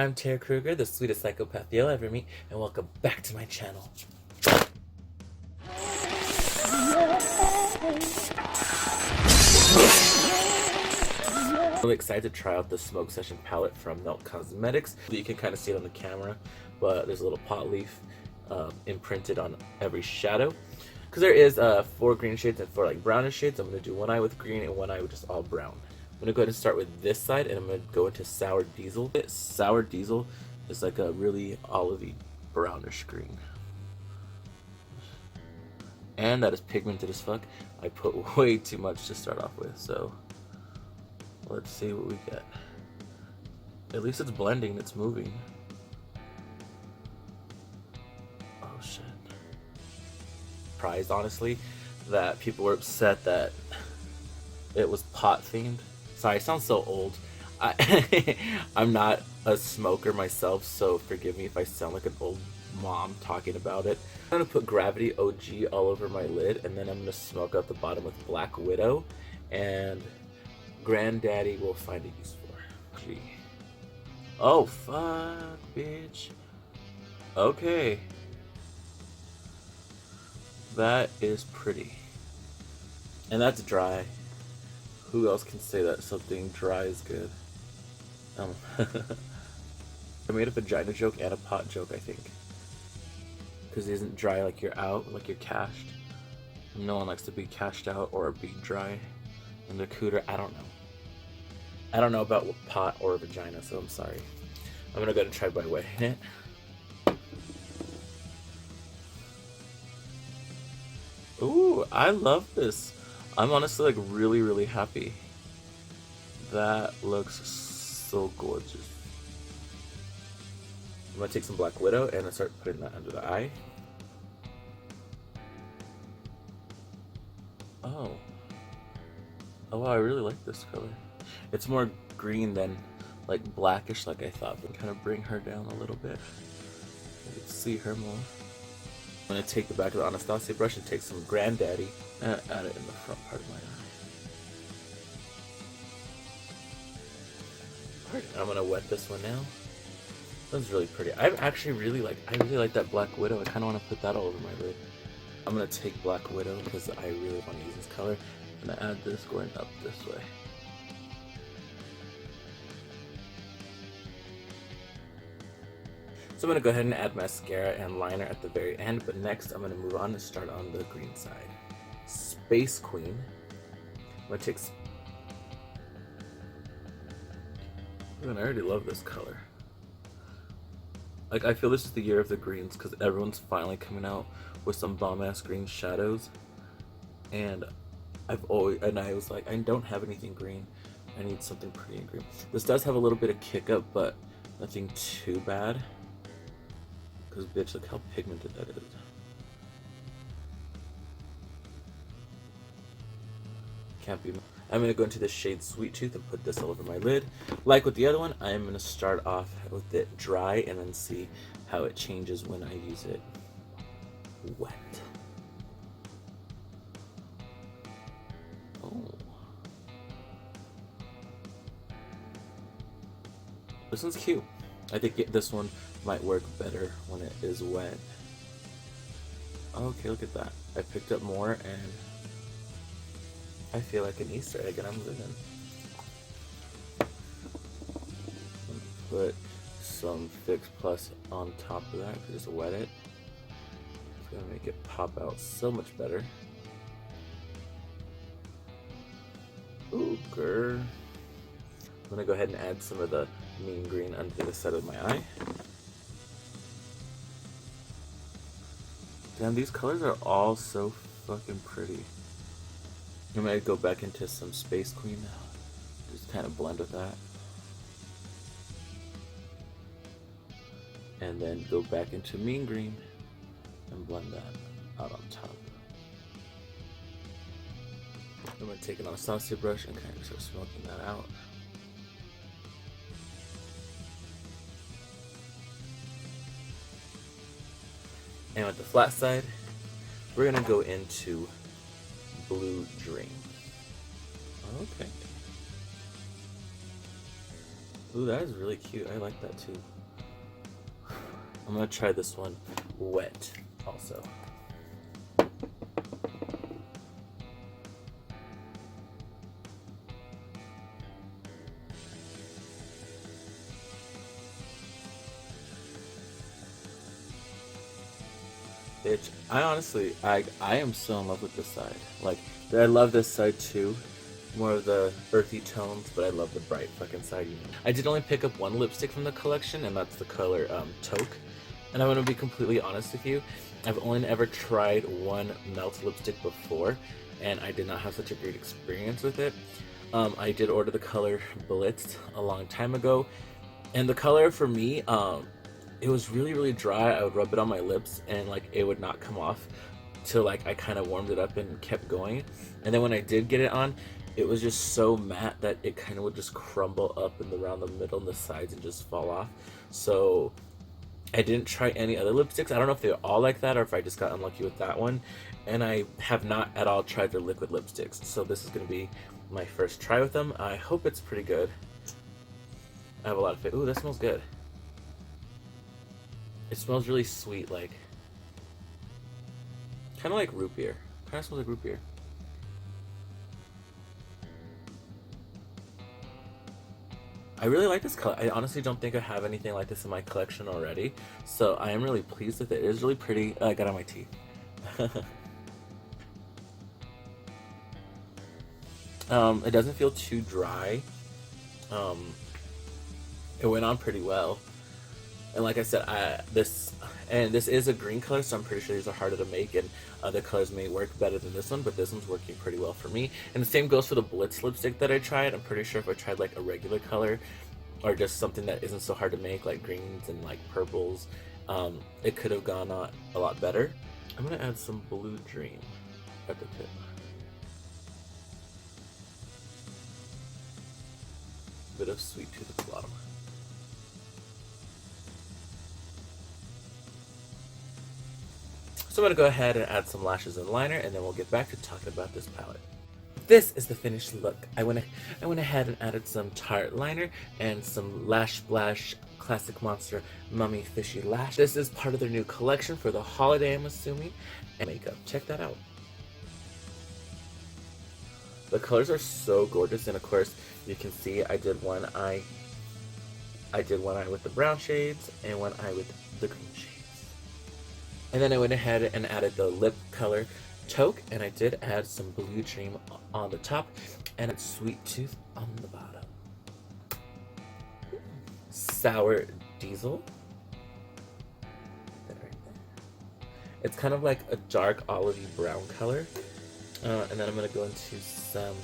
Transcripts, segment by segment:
I'm Krueger, the sweetest psychopath you'll ever meet, and welcome back to my channel. I'm really excited to try out the Smoke Session palette from Melt Cosmetics. You can kind of see it on the camera, but there's a little pot leaf imprinted on every shadow. Because there is 4 green shades and 4 like brownish shades. I'm going to do one eye with green and one eye with just all brown. I'm going to go ahead and start with this side, and I'm going to go into Sour Diesel. Sour Diesel is like a really olivey brownish green. And that is pigmented as fuck. I put way too much to start off with, so let's see what we get. At least it's blending, it's moving. Oh shit. Surprised, honestly, that people were upset that it was pot themed. Sorry, I sound so old. I'm not a smoker myself, so forgive me if I sound like an old mom talking about it. I'm gonna put Gravity OG all over my lid, and then I'm gonna smoke out the bottom with Black Widow, and Granddaddy will find a use for. Gee. Oh fuck, bitch. Okay. That is pretty. And that's dry. Who else can say that something dry is good? I made a vagina joke and a pot joke, I think. Because it isn't dry like you're out, like you're cashed. No one likes to be cashed out or be dry. And the cooter, I don't know. I don't know about pot or vagina, so I'm sorry. I'm gonna go ahead and try by weighing it. Ooh, I love this. I'm honestly like really happy. That looks so gorgeous. I'm gonna take some Black Widow and I start putting that under the eye. Oh wow, I really like this color. It's more green than like blackish like I thought, but kind of bring her down a little bit. You can see her more. I'm gonna take the back of the Anastasia brush and take some Granddaddy and add it in the front part of my eye. Alright, I'm gonna wet this one now. That's really pretty. I really like that Black Widow. I kind of want to put that all over my lid. I'm gonna take Black Widow because I really want to use this color. I'm gonna add this going up this way. So I'm gonna go ahead and add mascara and liner at the very end, but next I'm gonna move on and start on the green side. Space Queen. I'm gonna take. Man, I already love this color. Like, I feel this is the year of the greens because everyone's finally coming out with some bomb-ass green shadows. And I was like, I don't have anything green. I need something pretty and green. This does have a little bit of kick up, but nothing too bad. Because, bitch, look how pigmented that is. Can't be. I'm going to go into the shade Sweet Tooth and put this all over my lid. Like with the other one, I'm going to start off with it dry and then see how it changes when I use it wet. Oh. This one's cute. I think this one might work better when it is wet. Okay, look at that. I picked up more and I feel like an Easter egg and I'm living. Put some Fix Plus on top of that, just wet it. It's gonna make it pop out so much better. Ooh, girl. I'm gonna go ahead and add some of the mean green under the side of my eye. Damn, these colors are all so fucking pretty. I'm gonna go back into some Space Queen now. Just kind of blend with that. And then go back into Mean Green and blend that out on top. I'm gonna take an Anastasia brush and kind of start smoking that out. And with the flat side, we're gonna go into Blue Dream. Okay. Ooh, that is really cute. I like that too. I'm gonna try this one wet also. Bitch, I honestly, I am so in love with this side. Like, I love this side too. More of the earthy tones, but I love the bright fucking side. You know. I did only pick up one lipstick from the collection, and that's the color Taupe. And I'm gonna be completely honest with you, I've only ever tried one melt lipstick before, and I did not have such a great experience with it. I did order the color Blitz a long time ago, and the color for me, it was really really dry. I would rub it on my lips and like it would not come off till like I kind of warmed it up and kept going. And then when I did get it on, it was just so matte that it kind of would just crumble up in around the middle and the sides and just fall off. So I didn't try any other lipsticks. I don't know if they're all like that or if I just got unlucky with that one. And I have not at all tried their liquid lipsticks. So this is going to be my first try with them. I hope it's pretty good. I have a lot of faith. Ooh, that smells good. It smells really sweet, like kind of like root beer. Kind of smells like root beer. I really like this color. I honestly don't think I have anything like this in my collection already, so I am really pleased with it. It is really pretty. I got on my teeth. It doesn't feel too dry. It went on pretty well. And like I said, this is a green color, so I'm pretty sure these are harder to make, and other colors may work better than this one, but this one's working pretty well for me. And the same goes for the Blitz lipstick that I tried. I'm pretty sure if I tried like a regular color, or just something that isn't so hard to make, like greens and like purples, it could have gone on a lot better. I'm gonna add some Blue Dream at the tip. Bit of Sweet Tooth at the bottom. So I'm going to go ahead and add some lashes and liner, and then we'll get back to talking about this palette. This is the finished look. I went ahead and added some Tarte liner and some Lash Splash Classic Monster Mummy Fishy Lash. This is part of their new collection for the holiday, I'm assuming, and makeup. Check that out. The colors are so gorgeous, and of course, you can see I did one eye with the brown shades and one eye with the green shades. And then I went ahead and added the lip color Taupe, and I did add some Blue Dream on the top and a Sweet Tooth on the bottom. Sour Diesel. Right there. It's kind of like a dark olivey brown color. And then I'm going to go into some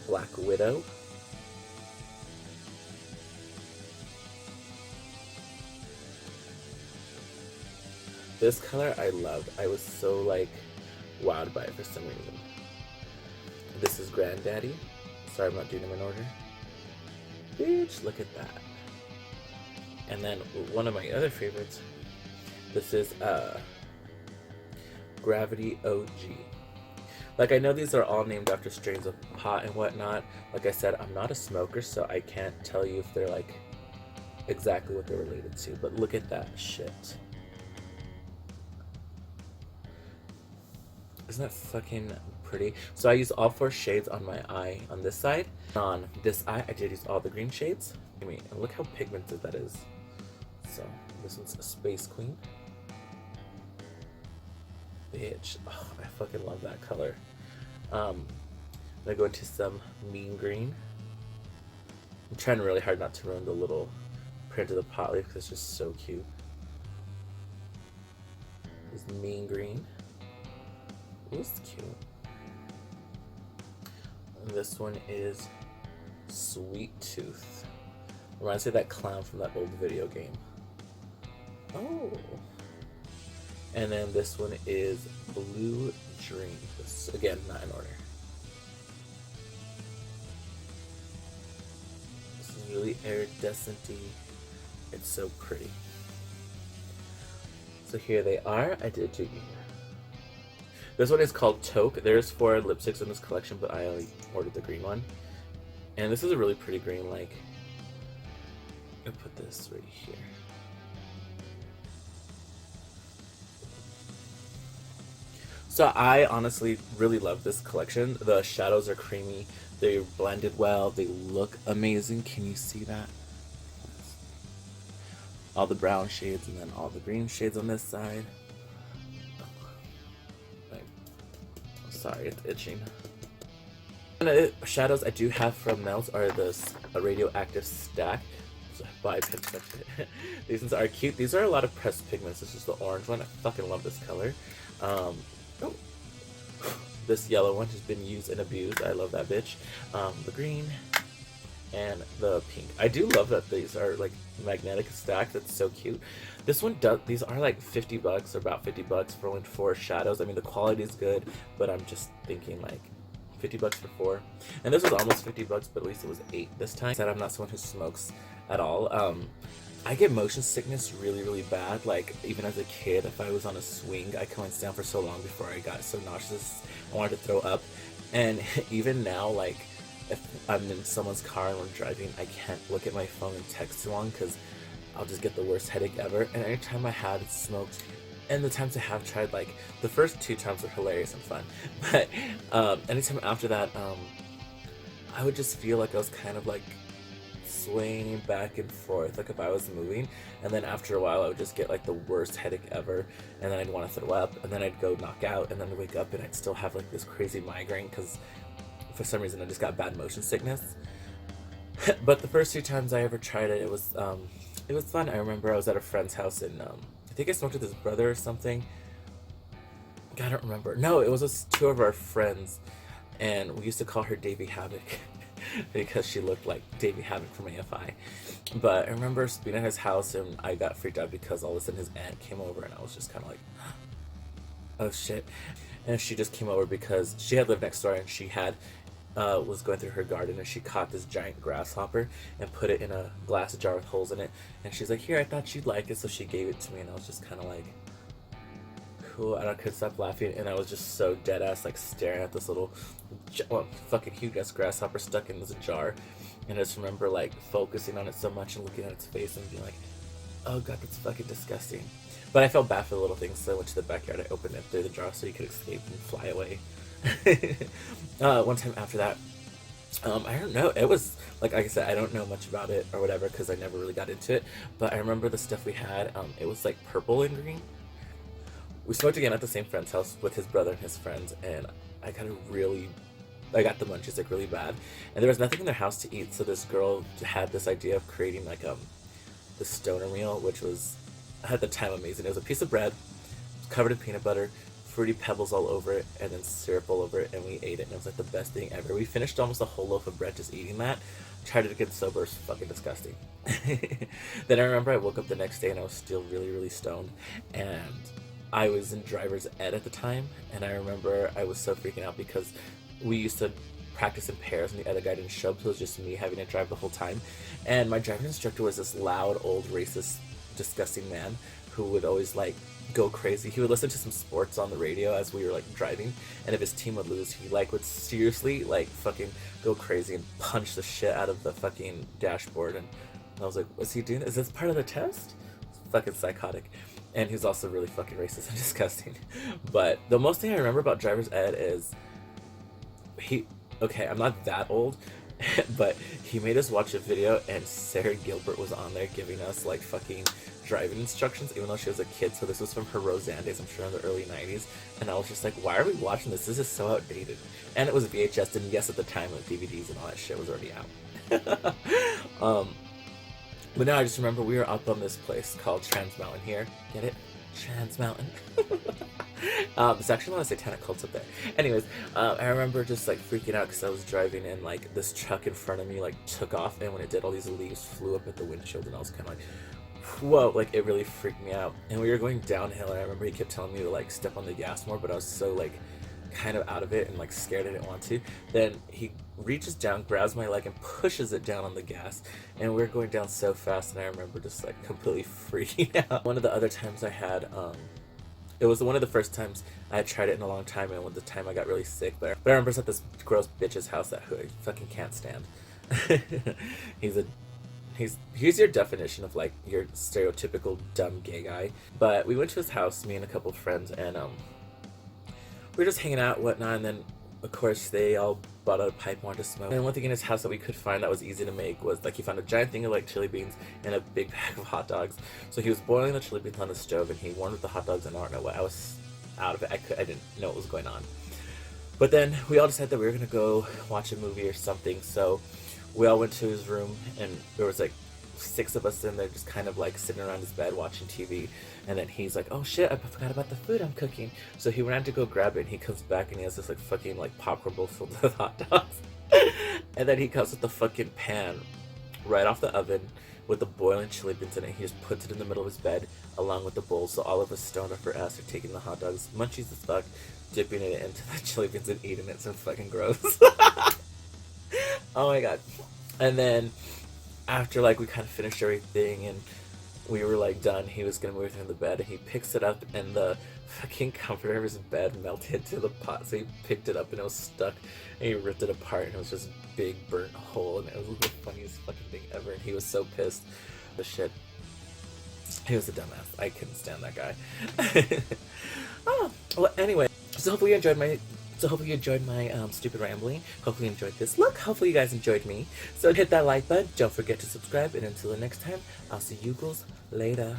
Black Widow. This color I loved. I was so like wowed by it for some reason. This is Granddaddy. Sorry, I'm not doing them in order. Bitch, look at that. And then one of my other favorites. This is Gravity OG. Like, I know these are all named after strains of pot and whatnot. Like I said, I'm not a smoker, so I can't tell you if they're like exactly what they're related to. But look at that shit. Isn't that fucking pretty? So I used all 4 shades on my eye on this side. On this eye, I did use all the green shades. I mean, and look how pigmented that is. So this one's a Space Queen. Bitch, oh, I fucking love that color. I'm gonna go into some Mean Green. I'm trying really hard not to ruin the little print of the pot leaf because it's just so cute. This Mean Green. Ooh, it's cute. And this one is Sweet Tooth. Reminds me of that clown from that old video game. Oh. And then this one is Blue Dream. This, again, not in order. This is really iridescent-y. It's so pretty. So here they are. I did do. This one is called Taupe. There's 4 lipsticks in this collection, but I only ordered the green one. And this is a really pretty green, like, I'll put this right here. So I honestly really love this collection. The shadows are creamy. They're blended well. They look amazing. Can you see that? All the brown shades and then all the green shades on this side. Like, sorry, it's itching. And shadows I do have from Melts are this radioactive stack by Pigment. These ones are cute. These are a lot of pressed pigments. This is the orange one. I fucking love this color. Oh. This yellow one has been used and abused. I love that bitch. The green and the pink. I do love that these are like magnetic stacked. That's so cute. This one does. These are like $50 or about $50 for only 4 shadows. I mean the quality is good, but I'm just thinking like $50 for 4. And this was almost $50, but at least it was 8 this time. I said I'm not someone who smokes at all. I get motion sickness really bad. Like even as a kid, if I was on a swing, I couldn't stand for so long before I got so nauseous I wanted to throw up. And even now, like if I'm in someone's car and we're driving, I can't look at my phone and text too long because I'll just get the worst headache ever. And anytime I had smoked, and the times I have tried, like the first 2 times were hilarious and fun, but anytime after that, I would just feel like I was kind of like swaying back and forth, like if I was moving, and then after a while I would just get like the worst headache ever, and then I'd want to throw up, and then I'd go knock out, and then I'd wake up and I'd still have like this crazy migraine because for some reason I just got bad motion sickness. But the first 2 times I ever tried it, it was fun. I remember I was at a friend's house and I think I smoked with his brother or something. I don't remember. No, it was just 2 of our friends, and we used to call her Davy Havoc because she looked like Davy Havoc from AFI. But I remember being at his house and I got freaked out because all of a sudden his aunt came over and I was just kind of like, oh shit. And she just came over because she had lived next door and she had was going through her garden and she caught this giant grasshopper and put it in a glass jar with holes in it, and she's like, here, I thought you'd like it, so she gave it to me, and I was just kind of like, cool, and I couldn't stop laughing, and I was just so dead ass like staring at this little fucking huge ass grasshopper stuck in this jar, and I just remember like focusing on it so much and looking at its face and being like, oh god, that's fucking disgusting. But I felt bad for the little things, so I went to the backyard, I opened it through the jar so you could escape and fly away. One time after that, I don't know, it was like I said, I don't know much about it or whatever because I never really got into it, but I remember the stuff we had, it was like purple and green. We smoked again at the same friend's house with his brother and his friends, and I got the munchies like really bad, and there was nothing in their house to eat, so this girl had this idea of creating like the stoner meal, which was at the time amazing. It was a piece of bread covered in peanut butter, fruity pebbles all over it, and then syrup all over it, and we ate it, and it was like the best thing ever. We finished almost a whole loaf of bread just eating that. Tried it again sober. It was fucking disgusting. Then I remember I woke up the next day and I was still really stoned, and I was in driver's ed at the time, and I remember I was so freaking out because we used to practice in pairs and the other guy didn't show up, so it was just me having to drive the whole time. And my driving instructor was this loud, old, racist, disgusting man who would always like go crazy. He would listen to some sports on the radio as we were like driving, and if his team would lose, he like would seriously like fucking go crazy and punch the shit out of the fucking dashboard. And I was like, what's he doing? Is this part of the test? It's fucking psychotic. And he's also really fucking racist and disgusting. But the most thing I remember about driver's ed is okay, I'm not that old, but he made us watch a video and Sarah Gilbert was on there giving us like fucking driving instructions, even though she was a kid. So this was from her Roseanne days, I'm sure in the early 90s, and I was just like, why are we watching this? This is so outdated. And it was VHS, and yes, at the time with DVDs and all that shit was already out. But now I just remember we were up on this place called Trans Mountain here. Get it? Trans Mountain. There's actually a lot of satanic cults up there. Anyways, I remember just like freaking out because I was driving and like this truck in front of me like took off, and when it did, all these leaves flew up at the windshield, and I was kind of like, whoa, like it really freaked me out. And we were going downhill, and I remember he kept telling me to like step on the gas more, but I was so like kind of out of it and like scared I didn't want to. Then he reaches down, grabs my leg and pushes it down on the gas, and we were going down so fast, and I remember just like completely freaking out. One of the other times I had it was one of the first times I had tried it in a long time, and one of the time I got really sick, but I remember it's at this gross bitch's house that who I fucking can't stand. He's a He's your definition of like your stereotypical dumb gay guy. But we went to his house, me and a couple of friends, and we were just hanging out, whatnot, and then of course they all brought out a pipe and wanted to smoke. And one thing in his house that we could find that was easy to make was like he found a giant thing of like chili beans and a big bag of hot dogs. So he was boiling the chili beans on the stove and he warmed up the hot dogs, and I don't know what, I was out of it. I didn't know what was going on. But then we all decided that we were gonna go watch a movie or something. So we all went to his room, and there was like 6 of us in there just kind of like sitting around his bed watching TV. And then he's like, oh shit, I forgot about the food I'm cooking. So he went out to go grab it, and he comes back and he has this like fucking like popcorn bowl filled with hot dogs. And then he comes with the fucking pan right off the oven with the boiling chili beans in it. He just puts it in the middle of his bed along with the bowl. So all of us stoned up our ass are taking the hot dogs, munchies as fuck, dipping it into the chili beans and eating it. So fucking gross. Oh my god. And then after like we kind of finished everything and we were like done, he was gonna move it in the bed, and he picks it up and the fucking comforter of his bed melted to the pot. So he picked it up and it was stuck, and he ripped it apart, and it was just a big burnt hole, and it was the funniest fucking thing ever. And he was so pissed. The shit. He was a dumbass. I couldn't stand that guy. Oh, well, anyway. So hopefully you enjoyed my stupid rambling. Hopefully you enjoyed this look. Hopefully you guys enjoyed me. So hit that like button. Don't forget to subscribe. And until the next time, I'll see you girls later.